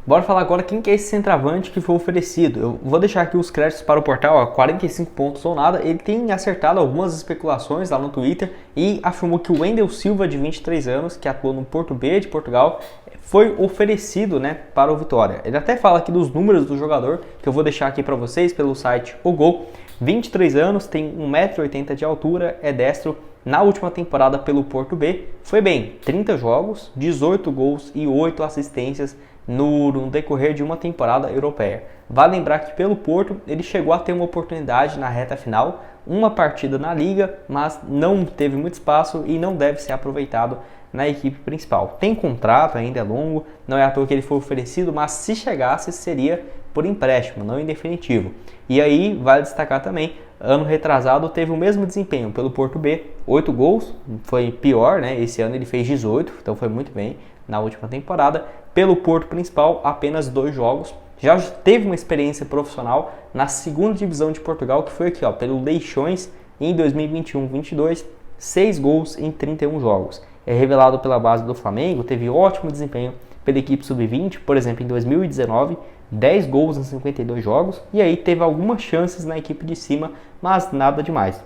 Bora falar agora quem que é esse centroavante que foi oferecido. Eu vou deixar aqui os créditos para o portal, ó, 45 pontos ou nada. Ele tem acertado algumas especulações lá no Twitter e afirmou que o Wendel Silva, de 23 anos, que atuou no Porto B de Portugal, foi oferecido, né, para o Vitória. Ele até fala aqui dos números do jogador, que eu vou deixar aqui para vocês pelo site O Gol. 23 anos, tem 1,80 m de altura, é destro. Na última temporada pelo Porto B, foi bem, 30 jogos, 18 gols e 8 assistências no decorrer de uma temporada europeia. Vale lembrar que pelo Porto ele chegou a ter uma oportunidade na reta final, uma partida na Liga, mas não teve muito espaço e não deve ser aproveitado na equipe principal. Tem contrato, ainda é longo, não é à toa que ele foi oferecido, mas se chegasse seria por empréstimo, não em definitivo. E aí vale destacar também, ano retrasado teve o mesmo desempenho pelo Porto B, 8 gols, foi pior, né? Esse ano ele fez 18, então foi muito bem na última temporada. Pelo Porto principal, apenas 2 jogos. Já teve uma experiência profissional na segunda divisão de Portugal, que foi aqui, ó, pelo Leixões, em 2021-22, 6 gols em 31 jogos. É revelado pela base do Flamengo, teve ótimo desempenho pela equipe sub-20, por exemplo, em 2019, 10 gols em 52 jogos, e aí teve algumas chances na equipe de cima, mas nada demais.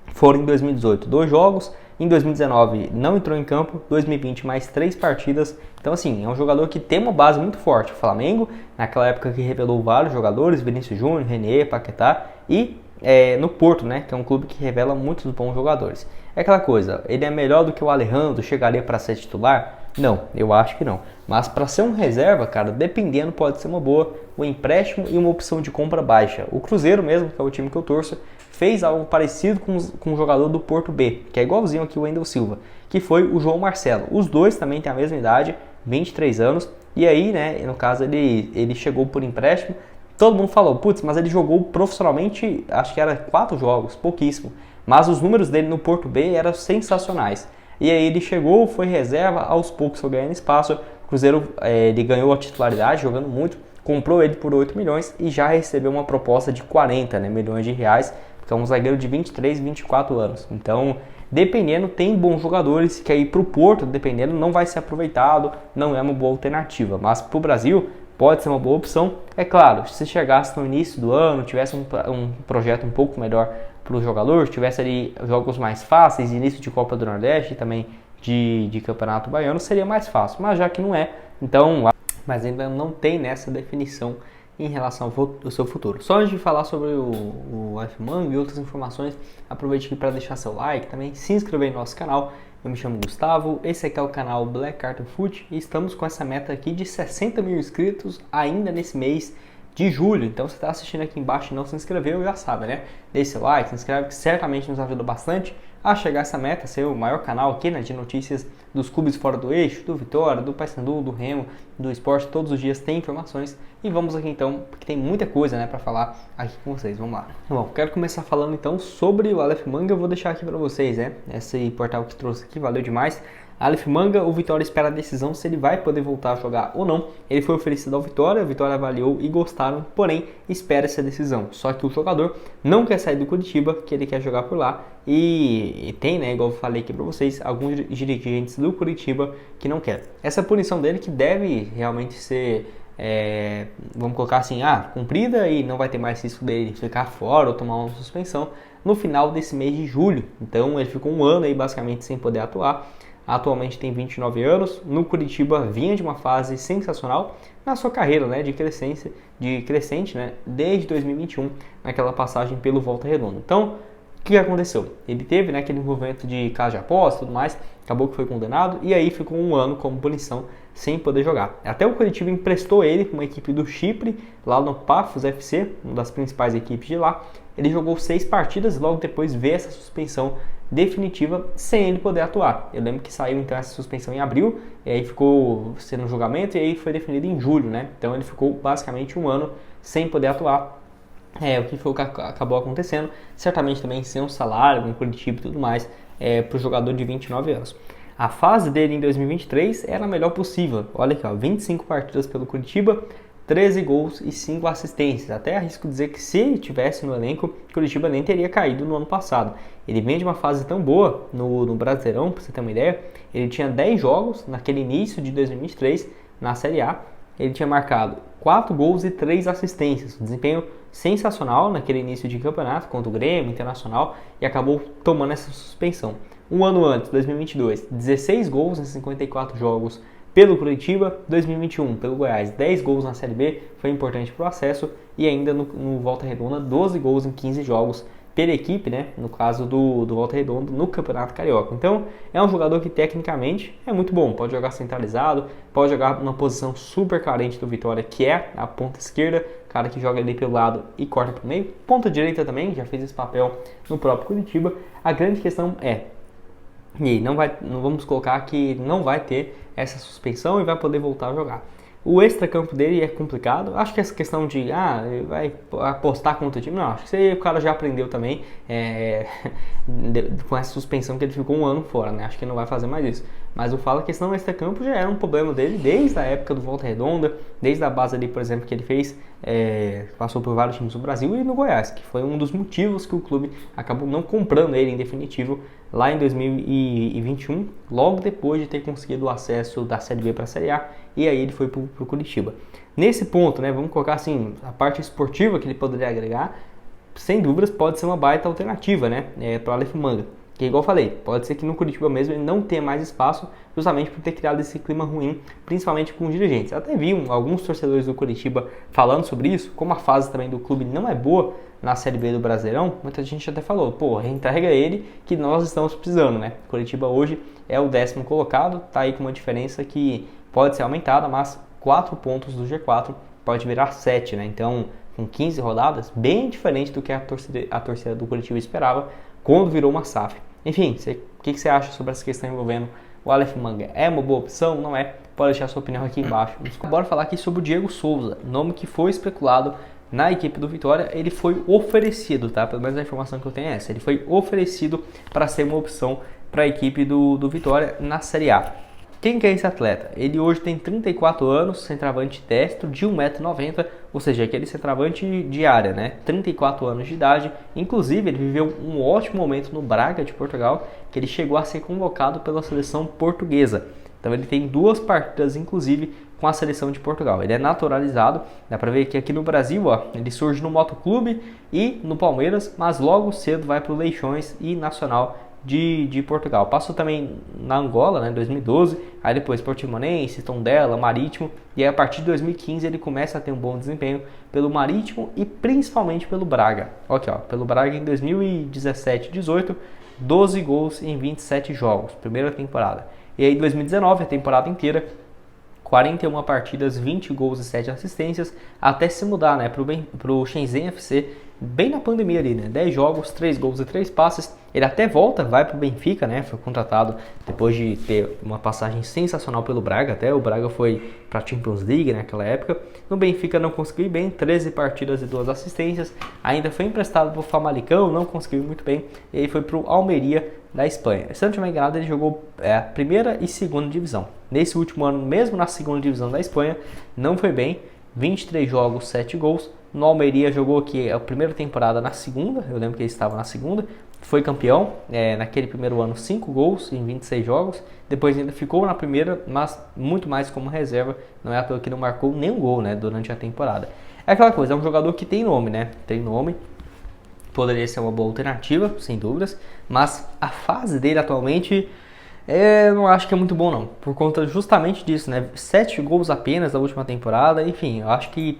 Foram em 2018 2 jogos, em 2019 não entrou em campo, 2020 mais 3 partidas. Então assim, é um jogador que tem uma base muito forte. O Flamengo, naquela época que revelou vários jogadores, Vinícius Júnior, René, Paquetá, e no Porto, né, que é um clube que revela muitos bons jogadores. É aquela coisa, ele é melhor do que o Alejandro, chegaria para ser titular? Não, eu acho que não. Mas para ser um reserva, cara, dependendo, pode ser uma boa, um empréstimo e uma opção de compra baixa. O Cruzeiro mesmo, que é o time que eu torço, fez algo parecido com o jogador do Porto B, que é igualzinho aqui o Wendel Silva, que foi o João Marcelo. Os dois também têm a mesma idade, 23 anos, e aí, né, no caso, ele chegou por empréstimo. Todo mundo falou, putz, mas ele jogou profissionalmente, acho que era 4 jogos, pouquíssimo. Mas os números dele no Porto B eram sensacionais. E aí ele chegou, foi reserva, aos poucos foi ganhando espaço. O Cruzeiro ele ganhou a titularidade, jogando muito, comprou ele por 8 milhões e já recebeu uma proposta de 40, né, milhões de reais, que é um zagueiro de 23, 24 anos. Então, dependendo, tem bons jogadores que aí para o Porto, dependendo, não vai ser aproveitado, não é uma boa alternativa. Mas para o Brasil, pode ser uma boa opção. É claro, se chegasse no início do ano, tivesse um projeto um pouco melhor para o jogador, tivesse ali jogos mais fáceis, início de Copa do Nordeste e também de Campeonato Baiano, seria mais fácil. Mas já que não é, então, mas ainda não tem nessa definição em relação ao seu futuro. Só antes de falar sobre o F-Manga e outras informações, aproveite aqui para deixar seu like, também se inscrever no nosso canal. Eu me chamo Gustavo, esse aqui é o canal Black Cartoon Foot e estamos com essa meta aqui de 60 mil inscritos ainda nesse mês de julho. Então você está assistindo aqui embaixo e não se inscreveu, já sabe, né? Deixe seu like, se inscreve que certamente nos ajuda bastante a chegar a essa meta, ser o maior canal aqui, né, de notícias dos clubes fora do eixo, do Vitória, do Paysandu, do Remo, do Sport. Todos os dias tem informações e vamos aqui então, porque tem muita coisa, né, para falar aqui com vocês. Vamos lá. Bom, quero começar falando então sobre o Aleph Manga. Eu vou deixar aqui para vocês, né, esse portal que trouxe aqui, valeu demais. Aleph Manga, o Vitória espera a decisão se ele vai poder voltar a jogar ou não. Ele foi oferecido ao Vitória, a Vitória avaliou e gostaram, porém espera essa decisão. Só que o jogador não quer sair do Curitiba, que ele quer jogar por lá. E tem, né, igual eu falei aqui pra vocês, alguns dirigentes do Curitiba que não querem. Essa punição dele que deve realmente ser, vamos colocar assim, cumprida e não vai ter mais risco dele ficar fora ou tomar uma suspensão no final desse mês de julho. Então ele ficou um ano aí basicamente sem poder atuar. Atualmente tem 29 anos, no Curitiba vinha de uma fase sensacional na sua carreira, né, de crescente, né, desde 2021, naquela passagem pelo Volta Redonda. Então, o que aconteceu? Ele teve, né, aquele envolvimento de caso de aposta e tudo mais, acabou que foi condenado e aí ficou um ano como punição sem poder jogar. Até o Curitiba emprestou ele para uma equipe do Chipre, lá no Paphos FC, uma das principais equipes de lá. Ele jogou 6 partidas e logo depois veio essa suspensão definitiva sem ele poder atuar. Eu lembro que saiu então essa suspensão em abril, e aí ficou sendo um julgamento e aí foi definido em julho, né? Então ele ficou basicamente um ano sem poder atuar. O que foi o que acabou acontecendo, certamente também sem um salário, com Curitiba e tudo mais, para o jogador de 29 anos. A fase dele em 2023 era a melhor possível. Olha aqui, ó, 25 partidas pelo Curitiba, 13 gols e 5 assistências. Até arrisco dizer que se ele tivesse no elenco, Curitiba nem teria caído no ano passado. Ele vem de uma fase tão boa no Brasileirão, para você ter uma ideia. Ele tinha 10 jogos naquele início de 2023 na Série A. ele tinha marcado 4 gols e 3 assistências. Um desempenho sensacional naquele início de campeonato contra o Grêmio, Internacional, e acabou tomando essa suspensão. Um ano antes, 2022, 16 gols em 54 jogos pelo Curitiba. 2021, pelo Goiás, 10 gols na Série B, foi importante para o acesso. E ainda no Volta Redonda, 12 gols em 15 jogos pela equipe, né? No caso do Volta Redonda, no Campeonato Carioca. Então, é um jogador que tecnicamente é muito bom. Pode jogar centralizado, pode jogar numa posição super carente do Vitória, que é a ponta esquerda, cara que joga ali pelo lado e corta para o meio. Ponta direita também, já fez esse papel no próprio Curitiba. A grande questão é, e não vamos colocar que não vai ter essa suspensão e vai poder voltar a jogar. O extracampo dele é complicado. Acho que essa questão de vai apostar contra o time, não, acho que isso aí o cara já aprendeu também com essa suspensão que ele ficou um ano fora, né? Acho que ele não vai fazer mais isso. Mas eu falo que a questão do extracampo já era um problema dele desde a época do Volta Redonda, desde a base ali, por exemplo, que ele fez, passou por vários times do Brasil e no Goiás, que foi um dos motivos que o clube acabou não comprando ele em definitivo lá em 2021, logo depois de ter conseguido o acesso da Série B para a Série A, e aí ele foi para o Curitiba. Nesse ponto, né, vamos colocar assim, a parte esportiva que ele poderia agregar, sem dúvidas pode ser uma baita alternativa, né, para o Aleph Manga. Que igual eu falei, pode ser que no Curitiba mesmo ele não tenha mais espaço, justamente por ter criado esse clima ruim, principalmente com os dirigentes. Até vi alguns torcedores do Curitiba falando sobre isso, como a fase também do clube não é boa na Série B do Brasileirão, muita gente até falou, pô, reintegra ele que nós estamos precisando, né? Curitiba hoje é o 10º colocado, tá aí com uma diferença que pode ser aumentada, mas 4 pontos do G4 pode virar 7, né? Então, com 15 rodadas, bem diferente do que a torcida do Curitiba esperava quando virou uma SAF. Enfim, o que você acha sobre essa questão envolvendo o Aleph Manga? É uma boa opção? Não é? Pode deixar sua opinião aqui embaixo. Bora falar aqui sobre o Diego Souza, nome que foi especulado na equipe do Vitória. Ele foi oferecido, tá? Pelo menos a informação que eu tenho é essa. Ele foi oferecido para ser uma opção para a equipe do Vitória na Série A. Quem que é esse atleta? Ele hoje tem 34 anos, centroavante destro, de 1,90 m, ou seja, aquele centroavante de área, né? 34 anos de idade. Inclusive, ele viveu um ótimo momento no Braga de Portugal, que ele chegou a ser convocado pela seleção portuguesa. Então, ele tem 2 partidas, inclusive, com a seleção de Portugal. Ele é naturalizado, dá pra ver que aqui no Brasil, ó, ele surge no Motoclube e no Palmeiras, mas logo cedo vai para o Leixões e Nacional de Portugal. Passou também na Angola, né, em 2012, aí depois Portimonense, Tondela, Marítimo, e aí a partir de 2015 ele começa a ter um bom desempenho pelo Marítimo e principalmente pelo Braga. Aqui, ó, pelo Braga em 2017-18, 12 gols em 27 jogos, primeira temporada. E aí 2019, a temporada inteira, 41 partidas, 20 gols e 7 assistências, até se mudar, né, pro Shenzhen FC, bem na pandemia ali, né, 10 jogos, 3 gols e 3 passes. Ele até volta, vai pro Benfica, né, foi contratado depois de ter uma passagem sensacional pelo Braga, até o Braga foi pra Champions League naquela época. No Benfica não conseguiu ir bem, 13 partidas e 2 assistências, ainda foi emprestado pro Famalicão, não conseguiu ir muito bem, e aí foi pro Almeria da Espanha. Se eu não estiver enganado, ele jogou a primeira e segunda divisão. Nesse último ano, mesmo na segunda divisão da Espanha, não foi bem, 23 jogos, 7 gols. No Almeria jogou aqui a primeira temporada na segunda, eu lembro que ele estava na segunda, foi campeão, naquele primeiro ano 5 gols em 26 jogos, depois ainda ficou na primeira, mas muito mais como reserva, não é à toa que não marcou nenhum gol, né, durante a temporada. É aquela coisa, é um jogador que tem nome, né, tem nome, poderia ser uma boa alternativa, sem dúvidas, mas a fase dele atualmente eu não acho que é muito bom não, por conta justamente disso, né, 7 gols apenas na última temporada, enfim, eu acho que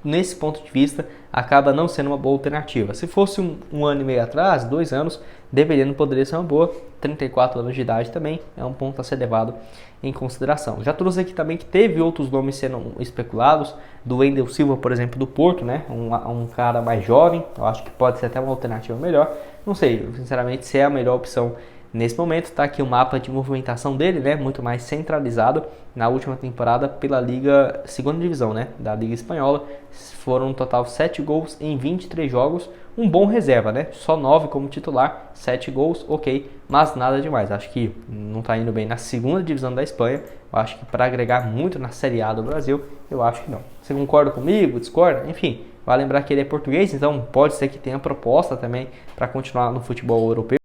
nesse ponto de vista acaba não sendo uma boa alternativa. Se fosse um ano e meio atrás, 2 anos, dependendo, poderia ser uma boa. 34 anos de idade também é um ponto a ser levado em consideração. Já trouxe aqui também que teve outros nomes sendo especulados, do Wendel Silva, por exemplo, do Porto, né? Um cara mais jovem, eu acho que pode ser até uma alternativa melhor. Não sei, sinceramente, se é a melhor opção nesse momento. Está aqui o mapa de movimentação dele, né? Muito mais centralizado. Na última temporada pela Liga, segunda divisão, né? Da Liga Espanhola, foram um total 7 gols em 23 jogos. Um bom reserva, né? Só 9 como titular, 7 gols, ok, mas nada demais. Acho que não está indo bem na segunda divisão da Espanha. Eu acho que para agregar muito na Série A do Brasil, eu acho que não. Você concorda comigo? Discorda? Enfim, vai lembrar que ele é português, então pode ser que tenha proposta também para continuar no futebol europeu.